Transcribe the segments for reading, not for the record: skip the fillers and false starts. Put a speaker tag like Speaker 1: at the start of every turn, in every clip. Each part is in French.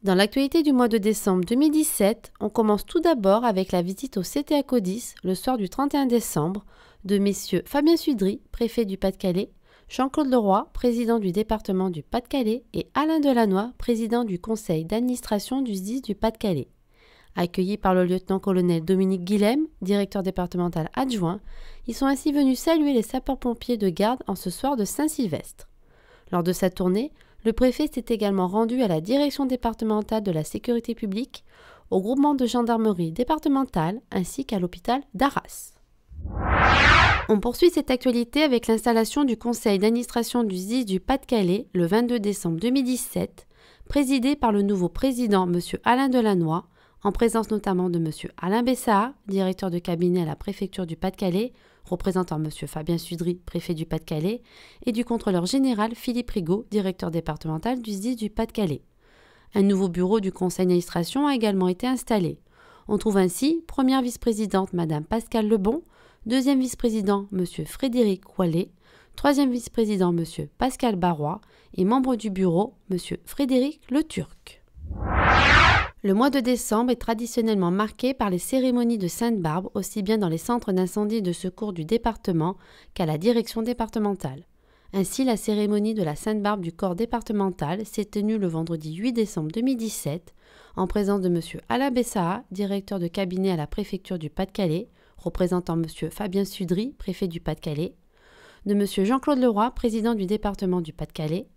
Speaker 1: Dans l'actualité du mois de décembre 2017, on commence tout d'abord avec la visite au CTA Codis le soir du 31 décembre de messieurs Fabien Sudry, préfet du Pas-de-Calais, Jean-Claude Leroy, président du département du Pas-de-Calais et Alain Delannoy, président du conseil d'administration du SDIS du Pas-de-Calais. Accueillis par le lieutenant-colonel Dominique Guilhem, directeur départemental adjoint, ils sont ainsi venus saluer les sapeurs-pompiers de garde en ce soir de Saint-Sylvestre. Lors de sa tournée, le préfet s'est également rendu à la direction départementale de la sécurité publique, au groupement de gendarmerie départementale ainsi qu'à l'hôpital d'Arras. On poursuit cette actualité avec l'installation du conseil d'administration du SDIS du Pas-de-Calais le 22 décembre 2017, présidé par le nouveau président M. Alain Delannoy, en présence notamment de M. Alain Bessaha, directeur de cabinet à la préfecture du Pas-de-Calais, représentant M. Fabien Sudry, préfet du Pas-de-Calais, et du contrôleur général Philippe Rigaud, directeur départemental du SDIS du Pas-de-Calais. Un nouveau bureau du conseil d'administration a également été installé. On trouve ainsi première vice-présidente Mme Pascale Lebon, deuxième vice-président M. Frédéric Ouallet, troisième vice-président M. Pascal Barrois et membre du bureau M. Frédéric Le Turc. Le mois de décembre est traditionnellement marqué par les cérémonies de Sainte-Barbe, aussi bien dans les centres d'incendie et de secours du département qu'à la direction départementale. Ainsi, la cérémonie de la Sainte-Barbe du corps départemental s'est tenue le vendredi 8 décembre 2017, en présence de M. Alain Bessaha, directeur de cabinet à la préfecture du Pas-de-Calais, représentant M. Fabien Sudry, préfet du Pas-de-Calais, de M. Jean-Claude Leroy, président du département du Pas-de-Calais,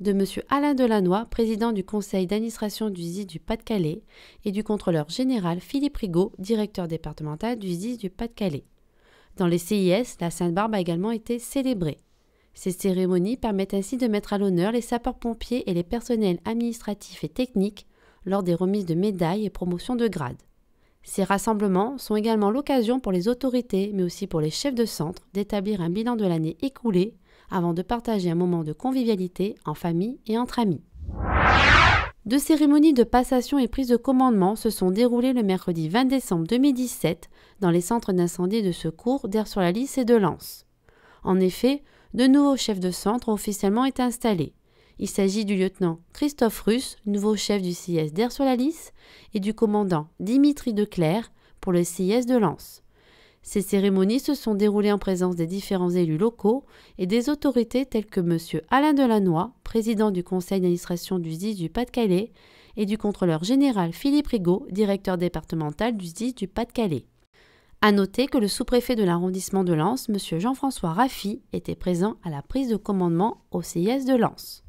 Speaker 1: de M. Alain Delannoy, président du conseil d'administration du SDIS du Pas-de-Calais, et du contrôleur général Philippe Rigaud, directeur départemental du SDIS du Pas-de-Calais. Dans les CIS, la Sainte-Barbe a également été célébrée. Ces cérémonies permettent ainsi de mettre à l'honneur les sapeurs-pompiers et les personnels administratifs et techniques lors des remises de médailles et promotions de grade. Ces rassemblements sont également l'occasion pour les autorités, mais aussi pour les chefs de centre, d'établir un bilan de l'année écoulée avant de partager un moment de convivialité en famille et entre amis. Deux cérémonies de passation et prise de commandement se sont déroulées le mercredi 20 décembre 2017 dans les centres d'incendie et de secours d'Aire-sur-la-Lys et de Lens. En effet, de nouveaux chefs de centre ont officiellement été installés. Il s'agit du lieutenant Christophe Russe, nouveau chef du CIS d'Aire-sur-la-Lys, et du commandant Dimitri Declerc pour le CIS de Lens. Ces cérémonies se sont déroulées en présence des différents élus locaux et des autorités telles que M. Alain Delannoy, président du conseil d'administration du SDIS du Pas-de-Calais, et du contrôleur général Philippe Rigaud, directeur départemental du SDIS du Pas-de-Calais. À noter que le sous-préfet de l'arrondissement de Lens, M. Jean-François Raffi, était présent à la prise de commandement au CIS de Lens.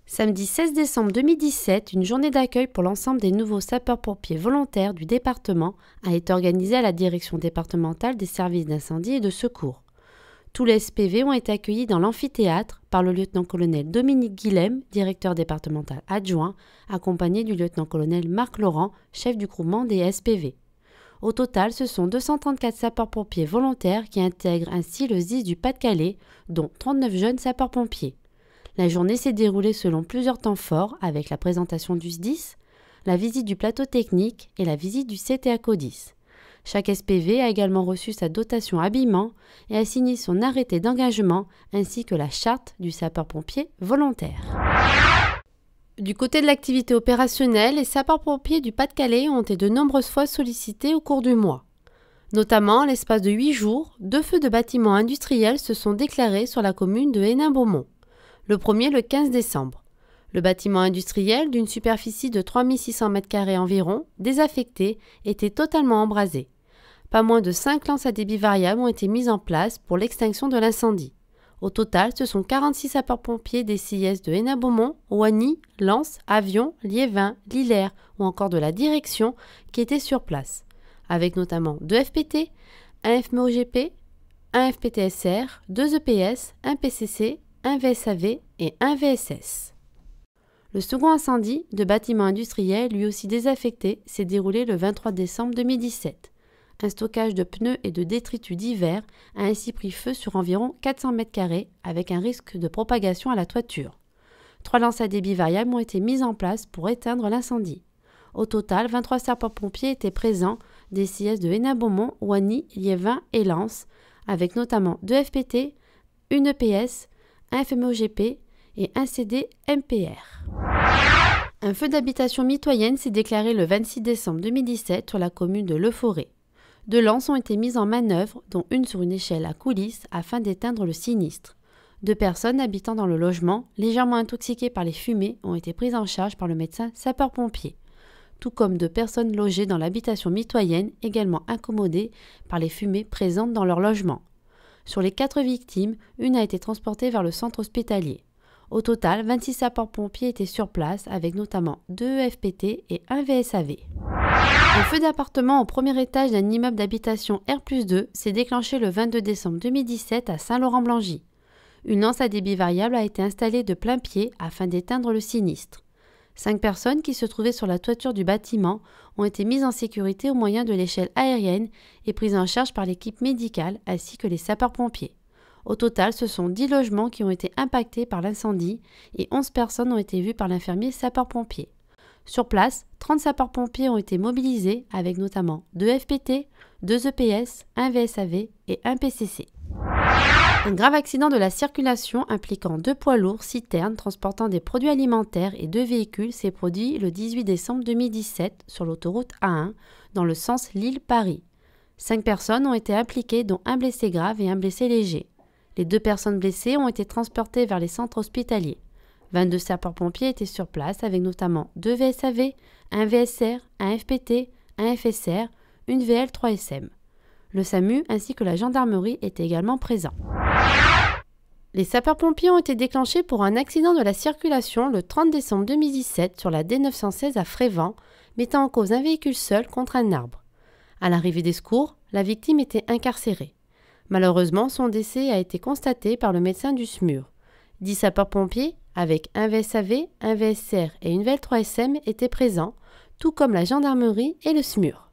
Speaker 1: Samedi 16 décembre 2017, une journée d'accueil pour l'ensemble des nouveaux sapeurs-pompiers volontaires du département a été organisée à la direction départementale des services d'incendie et de secours. Tous les SPV ont été accueillis dans l'amphithéâtre par le lieutenant-colonel Dominique Guilhem, directeur départemental adjoint, accompagné du lieutenant-colonel Marc Laurent, chef du groupement des SPV. Au total, ce sont 234 sapeurs-pompiers volontaires qui intègrent ainsi le SDIS du Pas-de-Calais, dont 39 jeunes sapeurs-pompiers. La journée s'est déroulée selon plusieurs temps forts avec la présentation du SDIS, la visite du plateau technique et la visite du CTA Codis. Chaque SPV a également reçu sa dotation habillement et a signé son arrêté d'engagement ainsi que la charte du sapeur-pompier volontaire. Du côté de l'activité opérationnelle, les sapeurs-pompiers du Pas-de-Calais ont été de nombreuses fois sollicités au cours du mois. Notamment, à l'espace de 8 jours, 2 feux de bâtiments industriels se sont déclarés sur la commune de Hénin-Beaumont. Le premier le 15 décembre. Le bâtiment industriel, d'une superficie de 3600 m² environ, désaffecté, était totalement embrasé. Pas moins de 5 lances à débit variable ont été mises en place pour l'extinction de l'incendie. Au total, ce sont 46 sapeurs-pompiers des CIS de Hénin-Beaumont, Oigny, Lens, Avion, Liévin, Lillers ou encore de la direction qui étaient sur place, avec notamment 2 FPT, 1 FMOGP, 1 FPTSR, 2 EPS, 1 PCC, 1 VSAV et 1 VSS. Le second incendie de bâtiment industriel, lui aussi désaffecté, s'est déroulé le 23 décembre 2017. Un stockage de pneus et de détritus divers a ainsi pris feu sur environ 400 m² avec un risque de propagation à la toiture. 3 lances à débit variable ont été mises en place pour éteindre l'incendie. Au total, 23 sapeurs-pompiers étaient présents des CIS de Hénin-Beaumont, Oigny, Liévin et Lens, avec notamment 2 FPT, une EPS, un FMOGP et un CD MPR. Un feu d'habitation mitoyenne s'est déclaré le 26 décembre 2017 sur la commune de Leforêt. 2 lances ont été mises en manœuvre, dont une sur une échelle à coulisses, afin d'éteindre le sinistre. 2 personnes habitant dans le logement, légèrement intoxiquées par les fumées, ont été prises en charge par le médecin sapeur-pompier, tout comme 2 personnes logées dans l'habitation mitoyenne, également incommodées par les fumées présentes dans leur logement. Sur les 4 victimes, une a été transportée vers le centre hospitalier. Au total, 26 sapeurs-pompiers étaient sur place, avec notamment 2 EFPT et 1 VSAV. Un feu d'appartement au premier étage d'un immeuble d'habitation R+2 s'est déclenché le 22 décembre 2017 à Saint-Laurent-Blangy. Une lance à débit variable a été installée de plein pied afin d'éteindre le sinistre. 5 personnes qui se trouvaient sur la toiture du bâtiment ont été mises en sécurité au moyen de l'échelle aérienne et prises en charge par l'équipe médicale ainsi que les sapeurs-pompiers. Au total, ce sont 10 logements qui ont été impactés par l'incendie et 11 personnes ont été vues par l'infirmier sapeur-pompier. Sur place, 30 sapeurs-pompiers ont été mobilisés avec notamment 2 FPT, 2 EPS, 1 VSAV et 1 PCC. Un grave accident de la circulation impliquant 2 poids lourds citernes transportant des produits alimentaires et 2 véhicules s'est produit le 18 décembre 2017 sur l'autoroute A1 dans le sens Lille-Paris. 5 personnes ont été impliquées dont un blessé grave et un blessé léger. Les 2 personnes blessées ont été transportées vers les centres hospitaliers. 22 sapeurs-pompiers étaient sur place avec notamment 2 VSAV, 1 VSR, 1 FPT, 1 FSR, une VL3SM. Le SAMU ainsi que la gendarmerie étaient également présents. Les sapeurs-pompiers ont été déclenchés pour un accident de la circulation le 30 décembre 2017 sur la D916 à Frévent, mettant en cause un véhicule seul contre un arbre. À l'arrivée des secours, la victime était incarcérée. Malheureusement, son décès a été constaté par le médecin du SMUR. 10 sapeurs-pompiers, avec un VSAV, un VSR et une VL3SM, étaient présents, tout comme la gendarmerie et le SMUR.